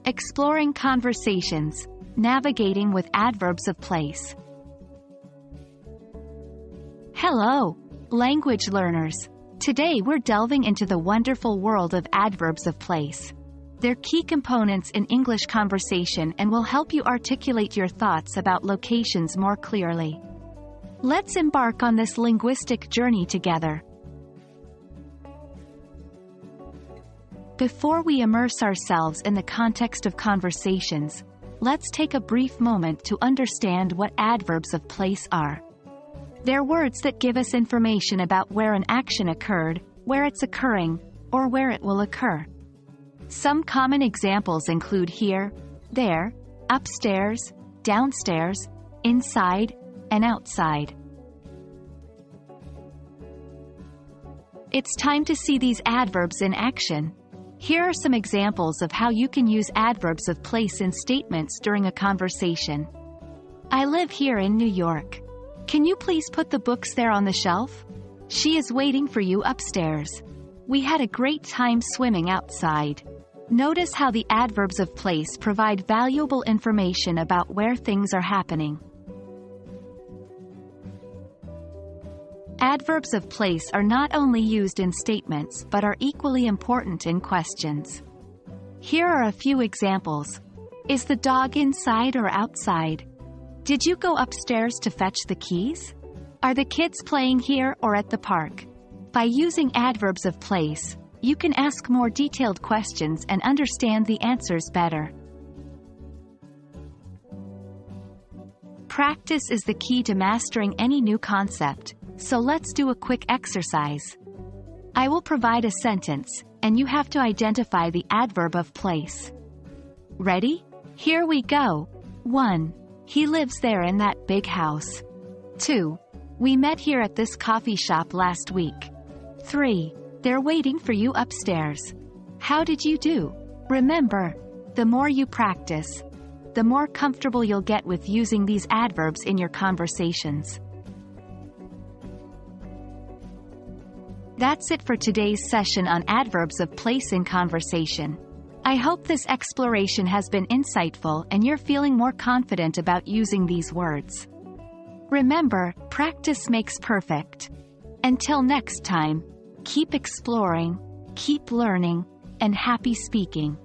Exploring conversations, navigating with adverbs of place. Hello, language learners. Today we're delving into the wonderful world of adverbs of place. They're key components in English conversation and will help you articulate your thoughts about locations more clearly. Let's embark on this linguistic journey together. Before we immerse ourselves in the context of conversations, let's take a brief moment to understand what adverbs of place are. They're words that give us information about where an action occurred, where it's occurring, or where it will occur. Some common examples include here, there, upstairs, downstairs, inside, and outside. It's time to see these adverbs in action. Here are some examples of how you can use adverbs of place in statements during a conversation. I live here in New York. Can you please put the books there on the shelf? She is waiting for you upstairs. We had a great time swimming outside. Notice how the adverbs of place provide valuable information about where things are happening. Adverbs of place are not only used in statements but are equally important in questions. Here are a few examples. Is the dog inside or outside? Did you go upstairs to fetch the keys? Are the kids playing here or at the park? By using adverbs of place, you can ask more detailed questions and understand the answers better. Practice is the key to mastering any new concept. So let's do a quick exercise. I will provide a sentence, and you have to identify the adverb of place. Ready? Here we go. 1. He lives there in that big house. 2. We met here at this coffee shop last week. 3. They're waiting for you upstairs. How did you do? Remember, the more you practice, the more comfortable you'll get with using these adverbs in your conversations. That's it for today's session on adverbs of place in conversation. I hope this exploration has been insightful and you're feeling more confident about using these words. Remember, practice makes perfect. Until next time, keep exploring, keep learning, and happy speaking.